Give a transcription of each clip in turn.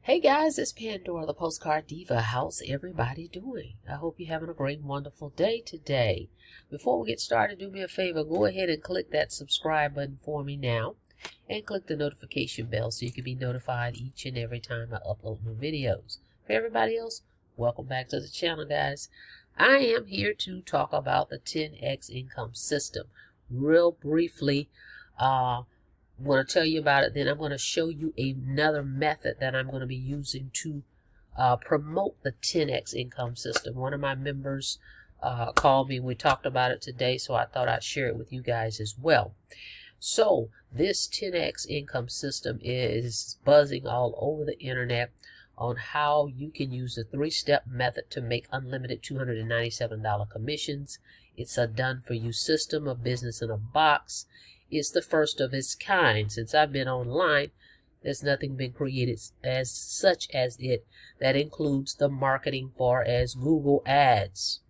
Hey guys, it's Pandora, the Postcard Diva. How's everybody doing? I hope you're having a great, wonderful day today. Before we get started, do me a favor. Go ahead and click that subscribe button for me now. And click the notification bell so you can be notified each and every time I upload new videos. For everybody else, welcome back to the channel, guys. I am here to talk about the 10X income system. Real briefly, I'm going to tell you about it, then I'm going to show you another method that I'm going to be using to promote the 10X income system. One of my members called me. We talked about it today, so I thought I'd share it with you guys as well. So this 10X income system is buzzing all over the internet on how you can use the three-step method to make unlimited $297 commissions. It's a done-for-you system, a business in a box. It's the first of its kind. Since I've been online, there's nothing been created as such as it. That includes the marketing for as Google Ads.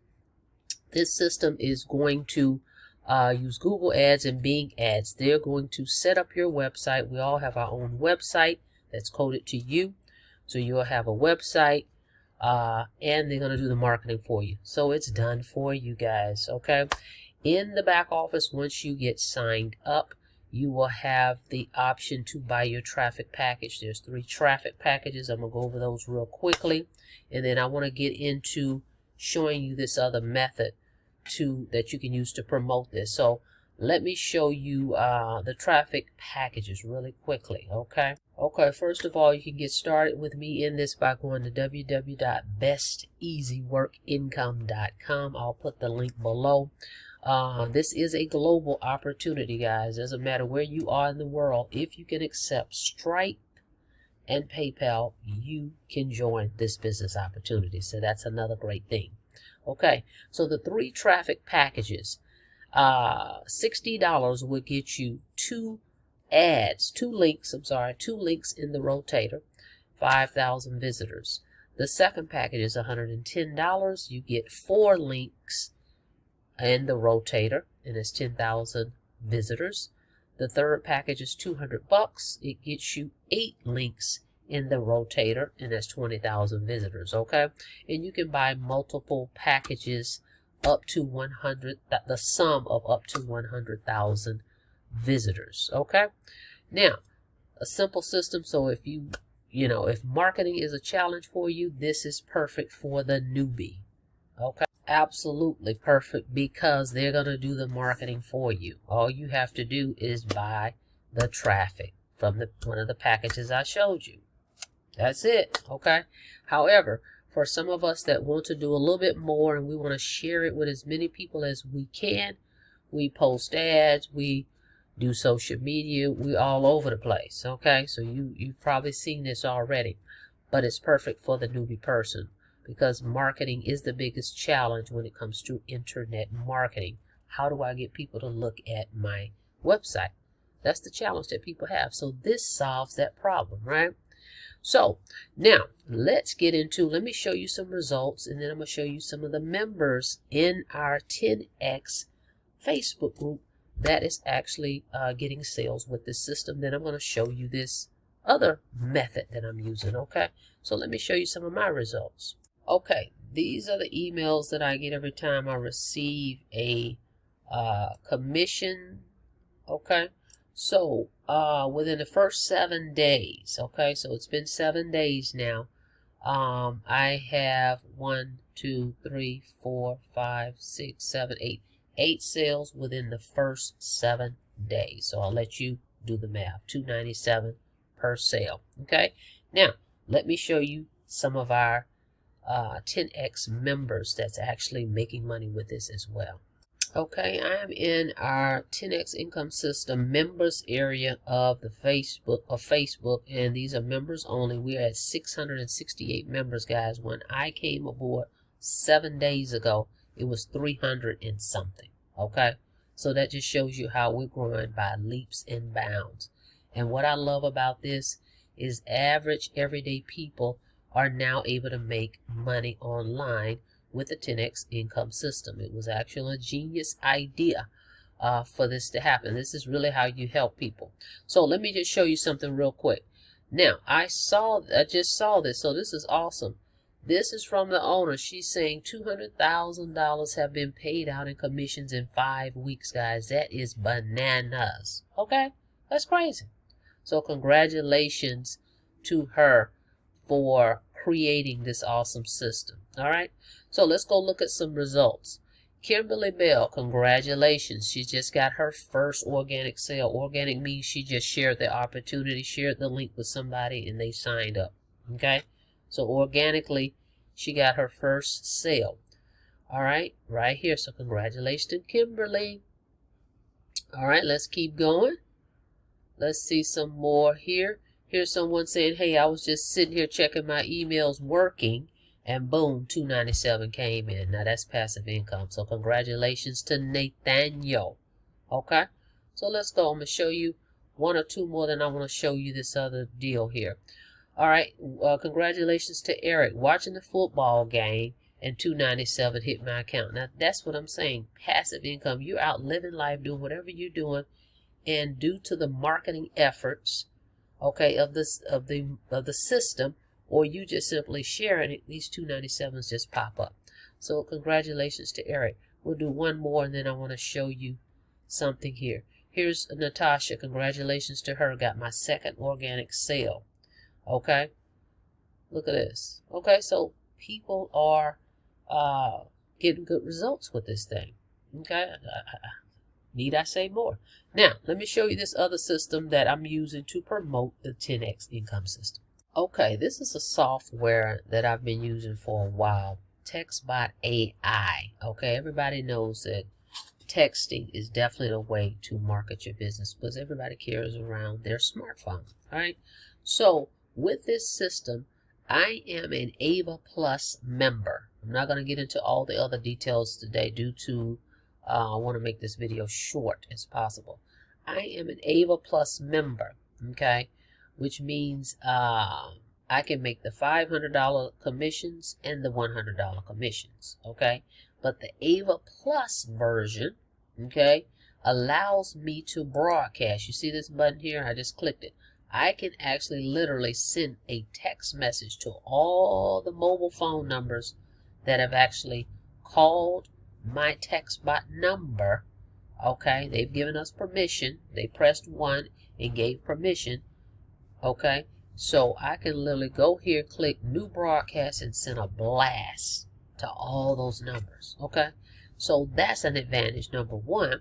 This system is going to use Google Ads and Bing Ads. They're going to set up your website. We all have our own website that's coded to you. So you'll have a website and they're going to do the marketing for you. So it's done for you guys, okay? In the back office, once you get signed up, you will have the option to buy your traffic package. There's 3 traffic packages. I'm going to go over those real quickly. And then I want to get into showing you this other method that you can use to promote this. So let me show you the traffic packages really quickly, okay? Okay, first of all, you can get started with me in this by going to www.besteasyworkincome.com. I'll put the link below. This is a global opportunity, guys. Doesn't matter where you are in the world. If you can accept Stripe and PayPal, you can join this business opportunity. So that's another great thing. Okay, so the 3 traffic packages, $60 will get you 2 links in the rotator, 5,000 visitors. The second package is $110. You get 4 links in the rotator, and it's 10,000 visitors. The third package is $200. It gets you 8 links in the rotator, and that's 20,000 visitors, okay? And you can buy multiple packages up to 100, the sum of up to 100,000 visitors, okay? Now, a simple system. So if if marketing is a challenge for you, this is perfect for the newbie, okay? Absolutely perfect, because they're going to do the marketing for you. All you have to do is buy the traffic from one of the packages I showed you. That's it, okay? However, for some of us that want to do a little bit more and we want to share it with as many people as we can, we post ads, we do social media, we all over the place, okay? So you've probably seen this already, but it's perfect for the newbie person, because marketing is the biggest challenge when it comes to internet marketing. How do I get people to look at my website? That's the challenge that people have. So this solves that problem, right? So now let me show you some results, and then I'm going to show you some of the members in our 10X Facebook group that is actually getting sales with this system. Then I'm going to show you this other method that I'm using, okay? So let me show you some of my results. Okay, these are the emails that I get every time I receive a commission, okay? So within the first 7 days, okay, so it's been 7 days now, I have 1, 2, 3, 4, 5, 6, 7, 8 sales within the first 7 days. So I'll let you do the math. $297 per sale, okay? Now let me show you some of our 10X members that's actually making money with this as well. Okay, I am in our 10X income system members area of the Facebook, and these are members only. We are at 668 members, guys. When I came aboard 7 days ago, it was 300 and something. Okay, so that just shows you how we're growing by leaps and bounds. And what I love about this is average everyday people are now able to make money online with the 10X income system. It was actually a genius idea for this to happen. This is really how you help people. So let me just show you something real quick. Now, I just saw this, so this is awesome. This is from the owner. She's saying $200,000 have been paid out in commissions in 5 weeks, guys. That is bananas. Okay? That's crazy. So congratulations to her for creating this awesome system. All right? So let's go look at some results. Kimberly Bell, congratulations. She just got her first organic sale. Organic means she just shared the opportunity, shared the link with somebody, and they signed up. Okay? So organically, she got her first sale. All right? Right here. So congratulations to Kimberly. All right, let's keep going. Let's see some more here. Here's someone saying, hey, I was just sitting here checking my emails working, and boom, $297 came in. Now that's passive income. So congratulations to Nathaniel. Okay, so let's go. I'm going to show you one or two more, then I want to show you this other deal here. All right, congratulations to Eric. Watching the football game, and $297 hit my account. Now that's what I'm saying. Passive income. You're out living life, doing whatever you're doing, and due to the marketing efforts, okay, of the system, or you just simply sharing it, these $297s just pop up. So congratulations to Eric. We'll do one more, and then I want to show you something here. Here's Natasha. Congratulations to her. Got my second organic sale. Okay, look at this. Okay, so people are getting good results with this thing. Okay, need I say more? Now, let me show you this other system that I'm using to promote the 10X income system. Okay, this is a software that I've been using for a while. TextBot AI. Okay, everybody knows that texting is definitely a way to market your business because everybody carries around their smartphone. All right, so with this system, I am an Ava Plus member. I'm not going to get into all the other details today due to I want to make this video short as possible. I am an Ava Plus member, okay, which means I can make the $500 commissions and the $100 commissions, okay? But the Ava Plus version, okay, allows me to broadcast. You see this button here? I just clicked it. I can actually literally send a text message to all the mobile phone numbers that have actually called my TextBot number. Okay, they've given us permission. They pressed 1 and gave permission. Okay, so I can literally go here, click new broadcast, and send a blast to all those numbers. Okay, so that's an advantage, number one.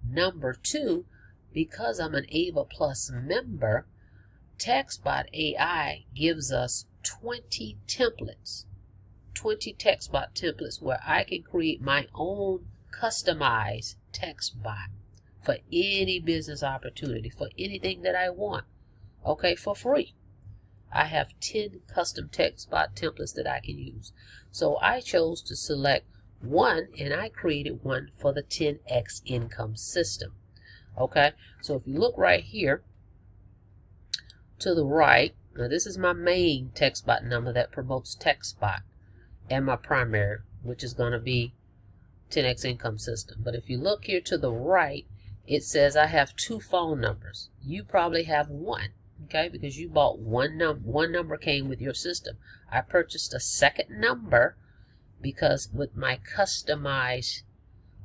Number two, because I'm an Ava Plus member, TextBot AI gives us 20 templates, 20 TextBot templates where I can create my own customized TextBot for any business opportunity, for anything that I want, okay, for free. I have 10 custom TextBot templates that I can use. So I chose to select one, and I created one for the 10X income system. Okay, so if you look right here to the right, now this is my main TextBot number that promotes TextBot, and my primary, which is going to be 10X income system. But if you look here to the right, it says I have 2 phone numbers. You probably have 1, okay, because you bought one number came with your system. I purchased a second number because with my customized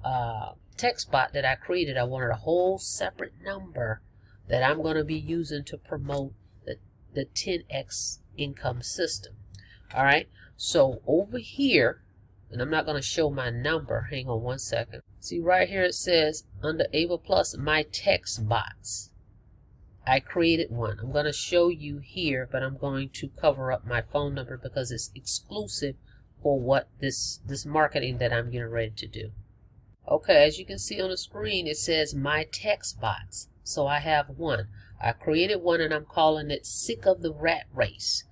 TextBot that I created, I wanted a whole separate number that I'm going to be using to promote the 10X income system. All right, so over here, and I'm not going to show my number. Hang on one second. See right here it says under Ava Plus, my TextBots. I created one. I'm going to show you here, but I'm going to cover up my phone number because it's exclusive for what this marketing that I'm getting ready to do. Okay, as you can see on the screen, it says my TextBots. So I have one. I created one, and I'm calling it Sick of the Rat Race.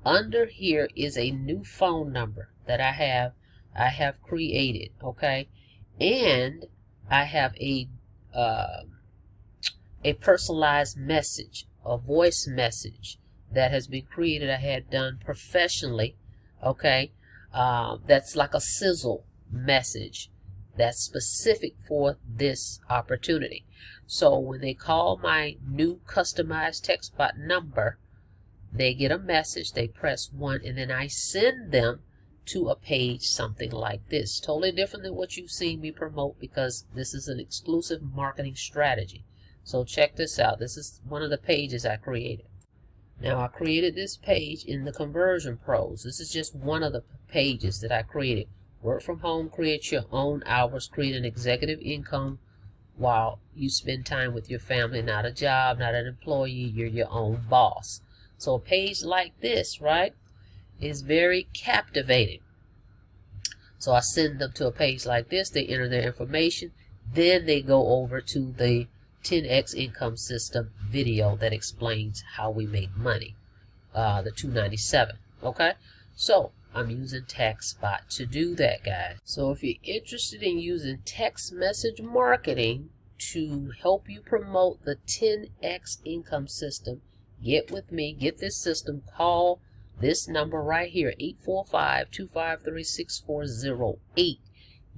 Under here is a new phone number that I have created, okay? And I have a personalized message, a voice message that has been created. I had done professionally, okay? That's like a sizzle message that's specific for this opportunity. So when they call my new customized TextBot number, they get a message, they press 1, and then I send them to a page something like this. Totally different than what you've seen me promote, because this is an exclusive marketing strategy. So check this out. This is one of the pages I created. Now I created this page in the Conversion Pros. This is just one of the pages that I created. Work from home, create your own hours, create an executive income while you spend time with your family, not a job, not an employee, you're your own boss. So a page like this, right, is very captivating. So I send them to a page like this, they enter their information, then they go over to the 10x income system video that explains how we make money, the $297. Okay, so I'm using TextBot to do that, guys. So if you're interested in using text message marketing to help you promote the 10x income system, get with me, get this system, call this number right here, 845-253-6408.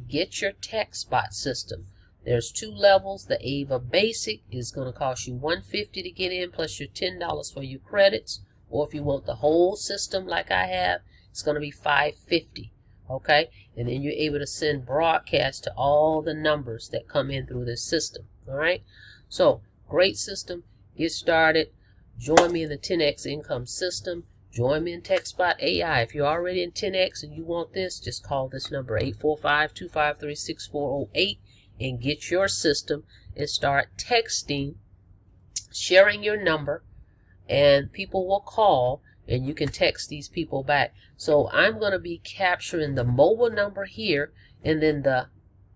Get your TextBot system. There's 2 levels. The Ava Basic is going to cost you $150 to get in, plus your $10 for your credits. Or if you want the whole system like I have, it's going to be $550. Okay? And then you're able to send broadcasts to all the numbers that come in through this system. All right? So, great system. Get started. Join me in the 10x income system. Join me in TextBot AI. If you're already in 10x and you want this, just call this number, 845-253-6408. And get your system and start texting, sharing your number, and people will call and you can text these people back. So I'm going to be capturing the mobile number here and then the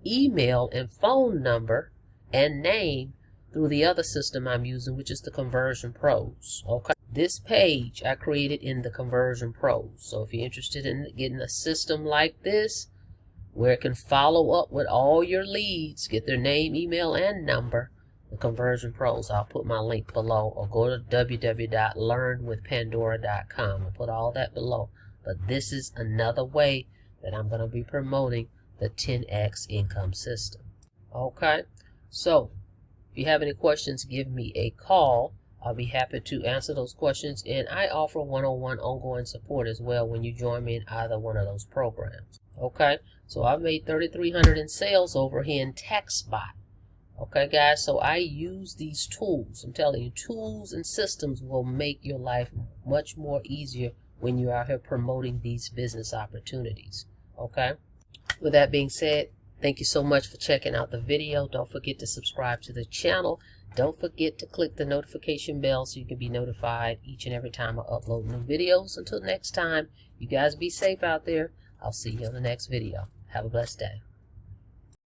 email and phone number and name through the other system I'm using, which is the Conversion Pros. Okay, this page I created in the Conversion Pros. So if you're interested in getting a system like this, where it can follow up with all your leads, get their name, email, and number, the Conversion Pros. I'll put my link below, or go to www.learnwithpandora.com. I'll put all that below. But this is another way that I'm going to be promoting the 10x income system. Okay, so if you have any questions, give me a call. I'll be happy to answer those questions, and I offer one-on-one ongoing support as well when you join me in either one of those programs. Okay, so I've made $3,300 in sales over here in TextBot. Okay, guys, so I use these tools. I'm telling you, tools and systems will make your life much more easier when you're out here promoting these business opportunities. Okay, with that being said, thank you so much for checking out the video. Don't forget to subscribe to the channel. Don't forget to click the notification bell so you can be notified each and every time I upload new videos. Until next time, you guys be safe out there. I'll see you on the next video. Have a blessed day.